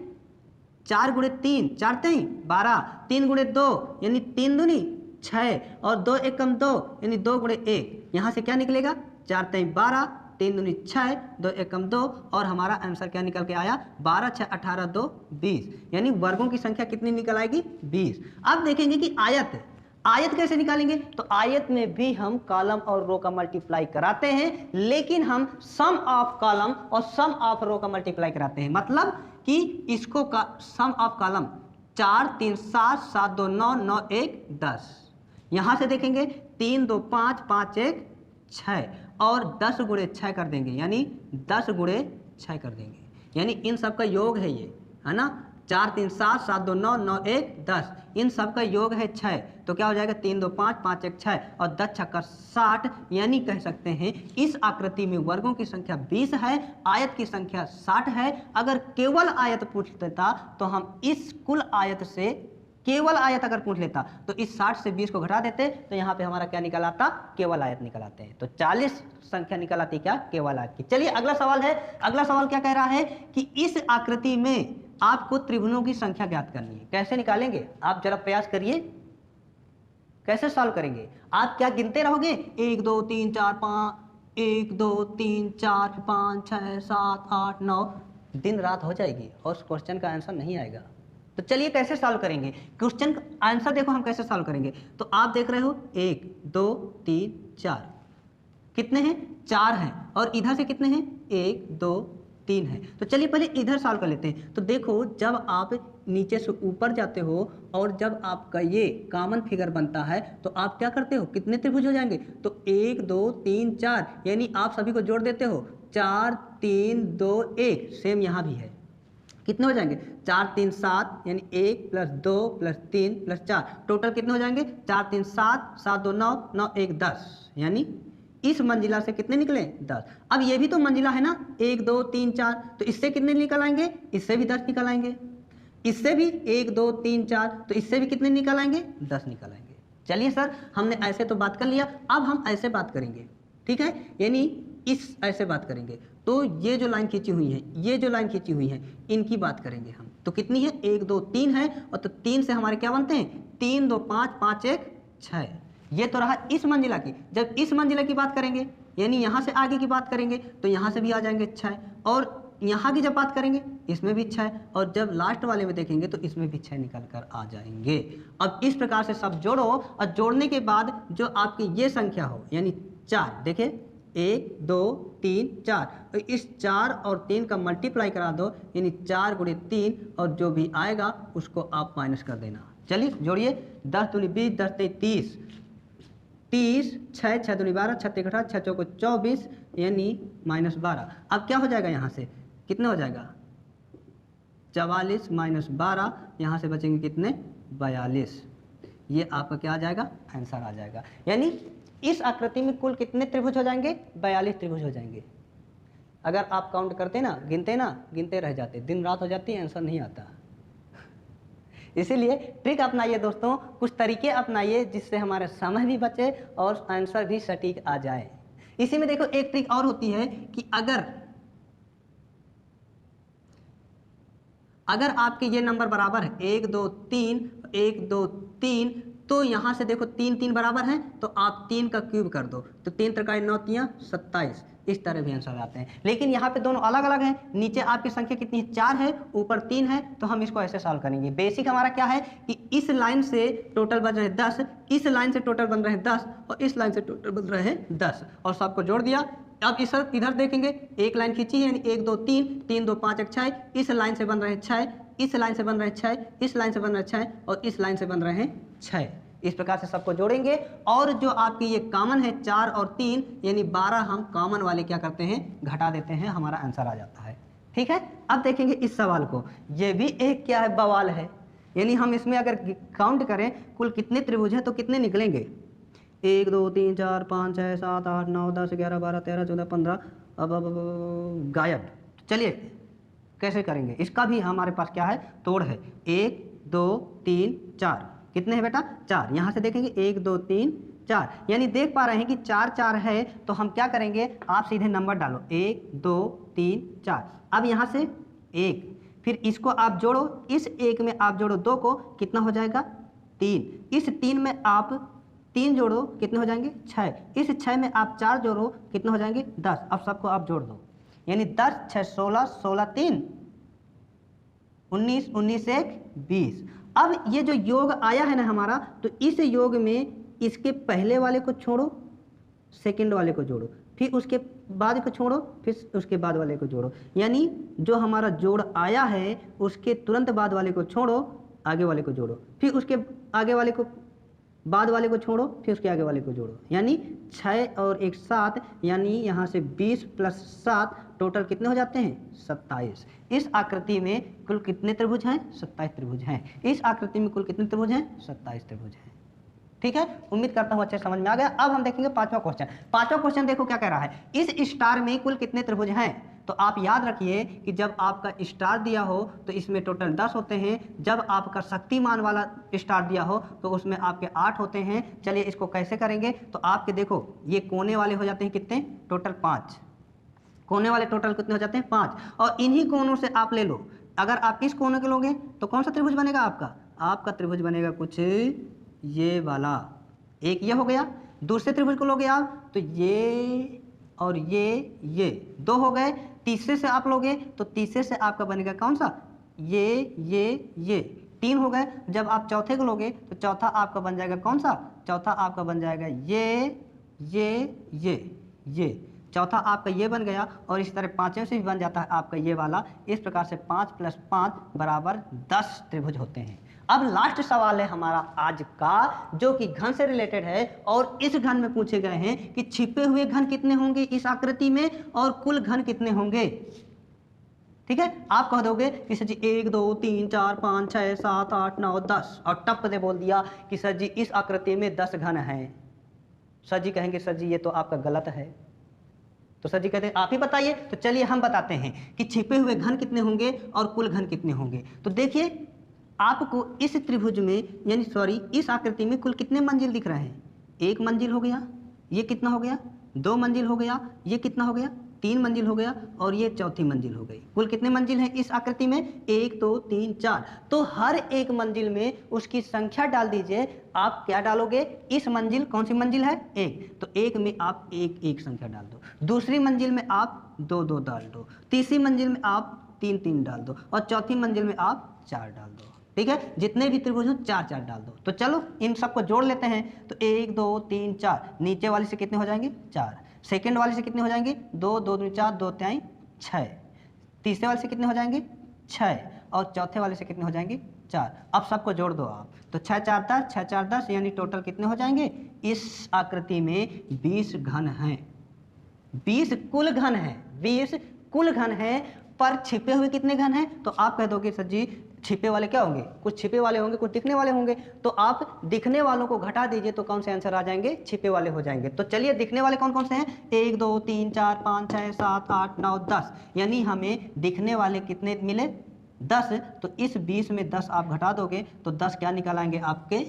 4 गुणे 3 4 3 12, 3 गुणे 2 यानी 3 दूनी 6, और 2 1 कम 2 यानी 2 गुणे 1। यहाँ से क्या निकलेगा, 4 3 12, 3 दूनी 6, 2 1 कम 2, और हमारा आंसर क्या निकल के आया, 12 6 18 2 20। यानी वर्गों की संख्या कितनी निकल आएगी, 20। अब देखेंगे कि आयत, आयत कैसे निकालेंगे। तो आयत में भी हम कॉलम और रो का मल्टीप्लाई कराते हैं, लेकिन हम सम ऑफ कॉलम और सम ऑफ रो का मल्टीप्लाई कराते हैं। मतलब कि इसको का सम ऑफ कॉलम 4 3 7 7 2 9 9 1 10। यहां से देखेंगे 3 2 5 5 1 6, और 10 गुणे 6 कर देंगे, यानी 10 गुणे 6 कर देंगे। यानी इन सब का योग है ये, है ना, 4 3 7 7 2 9 9 1 10, इन सब का योग है 6। तो क्या हो जाएगा, 3 2 5 5 1 6 और 10 6 60। यानी कह सकते हैं इस आकृति में वर्गों की संख्या 20 है, आयत की संख्या 60 है। अगर केवल आयत पूछ लेता तो हम इस कुल आयत से केवल आयत अगर पूछ लेता तो इस 60 से 20 को घटा देते, तो यहाँ पे हमारा क्या निकल आता, केवल आयत निकल आते हैं। तो 40 संख्या निकल आती क्या, केवल आयत की। चलिए अगला सवाल है। अगला सवाल क्या कह रहा है कि इस आकृति में आपको त्रिभुजों की संख्या ज्ञात करनी है। कैसे निकालेंगे आप जरा प्रयास करिए, कैसे सॉल्व करेंगे? आप क्या गिनते रहोगे? 1 2 3 4 5, 1 2 3 4 5 6 7 8 9, दिन रात हो जाएगी और उस क्वेश्चन का आंसर नहीं आएगा। तो चलिए कैसे सॉल्व करेंगे क्वेश्चन का आंसर, देखो हम कैसे सॉल्व करेंगे। तो आप देख रहे हो 1 2 3 4, कितने हैं? 4 हैं। और इधर से कितने हैं? 1 2 3 है। तो चलिए पहले इधर सॉल्व कर लेते हैं। तो देखो जब आप नीचे से ऊपर जाते हो और जब आपका ये कॉमन फिगर बनता है तो आप क्या करते हो? कितने त्रिभुज हो जाएंगे? तो 1 2 3 4, यानी आप सभी को जोड़ देते हो। 4 3 2 1, सेम यहाँ भी है। कितने हो जाएंगे? 4 3 7, यानी 1 + 2 + 3 + 4, टोटल कितने हो जाएंगे? 4 3 7, 7 2 9, 9 1 10, यानी इस मंजिला से कितने निकले? 10। अब ये भी तो मंजिला है ना, 1 2 3 4, तो इससे कितने निकल आएंगे? इससे भी 10 निकल आएंगे। इससे भी 1 2 3 4, तो इससे भी कितने निकल आएंगे? 10 निकल आएंगे। चलिए सर, हमने ऐसे तो बात कर लिया, अब हम ऐसे बात करेंगे, ठीक है? यानी इस ऐसे बात करेंगे। तो ये जो लाइन खींची हुई है, ये जो लाइन खींची हुई है, इनकी बात करेंगे हम। तो कितनी है? 1 2 3 है, और तो 3 से हमारे क्या बनते हैं? 3 2 5, 5 1 6। ये तो रहा इस मंजिला की। जब इस मंजिला की बात करेंगे, यानी यहाँ से आगे की बात करेंगे, तो यहाँ से भी आ जाएंगे 6, और यहाँ की जब बात करेंगे इसमें भी 6, और जब लास्ट वाले में देखेंगे तो इसमें भी 6 निकल कर आ जाएंगे। अब इस प्रकार से सब जोड़ो, और जोड़ने के बाद जो आपकी ये संख्या हो, यानी 4, देखिए 1 2 3 4, तो इस 4 और 3 का मल्टीप्लाई करा दो, यानी 4 × 3, और जो भी आएगा उसको आप माइनस कर देना। चलिए जोड़िए, 10 दूनी 20, 10 तेई 30, 30, 6 6 दूनी 12, 6 3 18, 6 चौको 24, यानी -12। अब क्या हो जाएगा? यहाँ से कितना हो जाएगा? 44 - 12, यहाँ से बचेंगे कितने? 42। ये आपका क्या आ जाएगा? आंसर आ जाएगा। यानी इस आकृति में कुल कितने त्रिभुज हो जाएंगे? 42 त्रिभुज हो जाएंगे। अगर आप काउंट करते ना, गिनते रह जाते, दिन रात हो जाती, आंसर नहीं आता। इसीलिए ट्रिक अपनाइए दोस्तों, कुछ तरीके अपनाइए जिससे हमारा समय भी बचे और आंसर भी सटीक आ जाए। इसी में देखो एक ट्रिक और होती है कि अगर आपके ये नंबर बराबर है 1 2 3 1 2 3, तो यहाँ से देखो 3 3 बराबर हैं, तो आप 3 का क्यूब कर दो, तो 3 3 9 3 27, इस तरह भी आंसर आते हैं। लेकिन यहाँ पे दोनों अलग अलग हैं। नीचे आपकी संख्या कितनी है? 4 है, ऊपर 3 है, तो हम इसको ऐसे सॉल्व करेंगे। बेसिक हमारा क्या है कि इस लाइन से टोटल बन रहे हैं 10, इस लाइन से टोटल बन रहे हैं 10, और इस लाइन से टोटल बन रहे हैं 10, और सबको जोड़ दिया। अब इधर देखेंगे, एक लाइन खींची है, यानी 1 2 3, 3 2 5 1 6, इस लाइन से बन रहे हैं 6, इस लाइन से बन रहे हैं 6, इस लाइन से बन रहे हैं 6, और इस लाइन से बन रहे हैं 6। इस प्रकार से सबको जोड़ेंगे, और जो आपकी ये कॉमन है 4 और 3, यानी 12, हम कॉमन वाले क्या करते हैं? घटा देते हैं, हमारा आंसर आ जाता है। ठीक है, अब देखेंगे इस सवाल को। ये भी एक क्या है? बवाल है। यानी हम इसमें अगर काउंट करें कुल कितने त्रिभुज हैं तो कितने निकलेंगे? 1 2 3 4 5 6 7 8 9 10 11 12 13 14 15, अब गायब। चलिए कैसे करेंगे? इसका भी हमारे पास क्या है? तोड़ है। 1 2 3 4, कितने हैं बेटा? 4। यहाँ से देखेंगे 1 2 3 4, यानी देख पा रहे हैं कि 4 4 है, तो हम क्या करेंगे? आप सीधे नंबर डालो, 1 2 3 4। अब यहाँ से 1, फिर इसको आप जोड़ो, इस 1 में आप जोड़ो 2 को, कितना हो जाएगा? 3। इस 3 में आप 3 जोड़ो, कितने हो जाएंगे? 6। इस 6 में आप 4 जोड़ो, कितने हो जाएंगे? 10। अब सबको आप जोड़ दो, यानी 10 6 16, 16 3 19, 19 1 20। अब ये जो योग आया है ना हमारा, तो इस योग में इसके पहले वाले को छोड़ो, सेकंड वाले को जोड़ो, फिर उसके बाद को छोड़ो, फिर उसके बाद वाले को जोड़ो, यानी जो हमारा जोड़ आया है उसके तुरंत बाद वाले को छोड़ो, आगे वाले को जोड़ो, फिर उसके आगे वाले को बाद वाले को छोड़ो, फिर उसके आगे वाले को जोड़ो, यानी 6 और 1 7, यानी यहाँ से 20 + 7, टोटल कितने हो जाते हैं? 27। इस आकृति में कुल कितने त्रिभुज हैं? 27 त्रिभुज हैं। इस आकृति में कुल कितने त्रिभुज हैं? 27 त्रिभुज हैं। ठीक है, उम्मीद करता हूँ अच्छे समझ में आ गया। अब हम देखेंगे पांचवा क्वेश्चन। पांचवा क्वेश्चन देखो क्या कह रहा है, इस स्टार में कुल कितने त्रिभुज हैं? तो आप याद रखिए कि जब आपका स्टार दिया हो तो इसमें टोटल 10 होते हैं, जब आपका शक्तिमान वाला स्टार दिया हो तो उसमें आपके 8 होते हैं। चलिए इसको कैसे करेंगे? तो आपके देखो ये कोने वाले हो जाते हैं कितने? टोटल 5। कोने वाले टोटल कितने हो जाते हैं? 5। और इन्हीं कोनों से आप ले लो अगर आप इस कोने को लोगे तो कौन सा त्रिभुज बनेगा आपका? आपका त्रिभुज बनेगा कुछ ये वाला, एक ये हो गया। दूसरे त्रिभुज को लोगे आप तो ये और ये दो हो गए। तीसरे से आप लोगे तो तीसरे से आपका बनेगा कौन सा? ये तीन हो गए। जब आप चौथे को लोगे तो चौथा आपका बन जाएगा कौन सा? चौथा आपका बन जाएगा ये चौथा आपका ये बन गया। और इस तरह पांचवें से भी बन जाता है आपका ये वाला। इस प्रकार से 5 + 5 = 10 त्रिभुज होते हैं। अब लास्ट सवाल है हमारा आज का, जो कि घन से रिलेटेड है। और इस घन में पूछे गए हैं कि छिपे हुए घन कितने होंगे इस आकृति में और कुल घन कितने होंगे। ठीक है, आप कह दोगे कि सर जी 1 2 3 4 5 6 7 8 9 10 और टप से बोल दिया कि सर जी इस आकृति में 10 घन हैं। सर जी कहेंगे सर जी ये तो आपका गलत है। तो सर जी कहते हैं आप ही बताइए। तो चलिए हम बताते हैं कि छिपे हुए घन कितने होंगे और कुल घन कितने होंगे। तो देखिए आपको इस त्रिभुज में यानी सॉरी इस आकृति में कुल कितने मंजिल दिख रहे हैं? 1 मंजिल हो गया, ये कितना हो गया? 2 मंजिल हो गया, ये कितना हो गया? 3 मंजिल हो गया और ये चौथी मंजिल हो गई। कुल कितने मंजिल हैं इस आकृति में? 1 2 3 4। तो हर एक मंजिल में उसकी संख्या डाल दीजिए। आप क्या डालोगे? इस मंजिल, कौन सी मंजिल है? 1, तो 1 में आप 1 1 संख्या डाल दो। दूसरी मंजिल में आप 2 2 डाल दो। तीसरी मंजिल में आप 3 3 डाल दो और चौथी मंजिल में आप 4 डाल दो। ठीक है, जितने भी त्रिभुज हो 4 4 डाल दो। तो चलो इन सबको जोड़ लेते हैं। तो 1 2 3 4, नीचे वाले से कितने हो जाएंगे? 4। सेकंड वाले से कितने हो जाएंगे? 2 2 2 4, 2 3 6। तीसरे वाले से कितने हो जाएंगे? 6। और चौथे वाले से कितने हो जाएंगे? 4। अब सबको जोड़ दो आप। तो 6 4 10, 6 4 10, यानी टोटल कितने हो जाएंगे? इस आकृति में 20 घन हैं। 20 कुल घन है, 20 कुल घन है। पर छिपे हुए कितने घन हैं? तो आप कह दोगे सर जी छिपे वाले क्या होंगे? कुछ छिपे वाले होंगे, कुछ दिखने वाले होंगे। तो आप दिखने वालों को घटा दीजिए तो कौन से आंसर आ जाएंगे? छिपे वाले हो जाएंगे। तो चलिए दिखने वाले कौन कौन से हैं? 1 2 3 4 5 6 7 8 9 10, यानी हमें दिखने वाले कितने मिले? 10। तो इस 20 में 10 आप घटा दोगे तो 10 क्या निकल आएंगे आपके?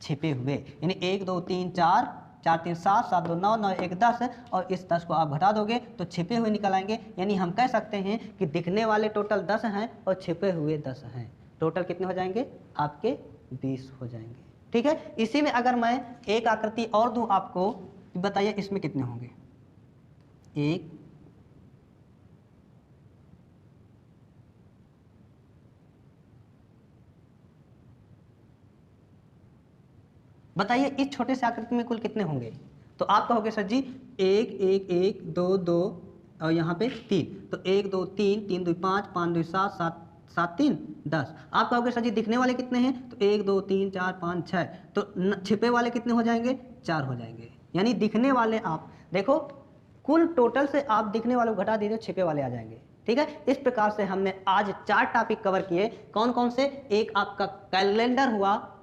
छिपे हुए। यानी 1 2 3 4, 4 3 7, 7 2 9, 9 1 10 और इस 10 को आप घटा दोगे तो छिपे हुए निकल आएंगे। यानी हम कह सकते हैं कि दिखने वाले टोटल 10 हैं और छिपे हुए 10 हैं। टोटल कितने हो जाएंगे? आपके 20 हो जाएंगे। ठीक है, इसी में अगर मैं एक आकृति और दूं आपको, बताइए इसमें कितने होंगे? 1 बताइए इस छोटे से आकृति में कुल कितने होंगे? तो आप कहोगे सर जी 1 1 1 2 2 और यहाँ पे 3। तो 1 2 3 3 2 5 5 2 7 7 7 3 10। आप कहोगे सर जी दिखने वाले कितने हैं? तो 1 2 3 4 5 6। तो छिपे वाले कितने हो जाएंगे? 4 हो जाएंगे। यानी दिखने वाले आप देखो कुल टोटल से आप दिखने वालों को घटा दीजिए, छिपे वाले आ जाएंगे। ठीक है, इस प्रकार से हमने आज 4 टॉपिक कवर किए। कौन कौन से? एक आपका कैलेंडर हुआ,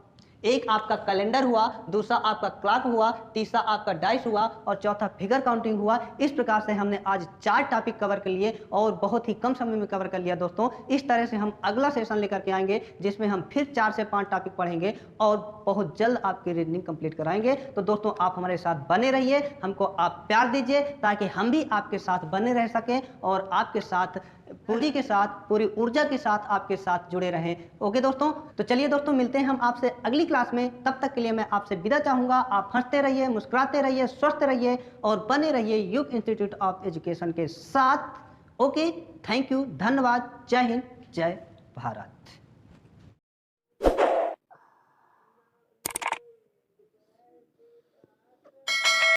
एक आपका कैलेंडर हुआ, दूसरा आपका क्लॉक हुआ, तीसरा आपका डाइस हुआ और चौथा फिगर काउंटिंग हुआ। इस प्रकार से हमने आज 4 टॉपिक कवर कर लिए और बहुत ही कम समय में कवर कर लिया दोस्तों। इस तरह से हम अगला सेशन लेकर के आएंगे जिसमें हम फिर 4 से 5 टॉपिक पढ़ेंगे और बहुत जल्द आपकी रीजनिंग कंप्लीट कराएंगे। तो दोस्तों आप हमारे साथ बने रहिए, हमको आप प्यार दीजिए ताकि हम भी आपके साथ बने रह सकें और आपके साथ पूरी के साथ, पूरी ऊर्जा के साथ आपके साथ जुड़े रहें। ओके दोस्तों, तो चलिए दोस्तों मिलते हैं हम आपसे अगली क्लास में। तब तक के लिए मैं आपसे विदा चाहूँगा। आप हंसते रहिए, मुस्कुराते रहिए, स्वस्थ रहिए और बने रहिए युग इंस्टीट्यूट ऑफ एजुकेशन के साथ। ओके, थैंक यू, धन्यवाद, जय हिंद, जय भारत।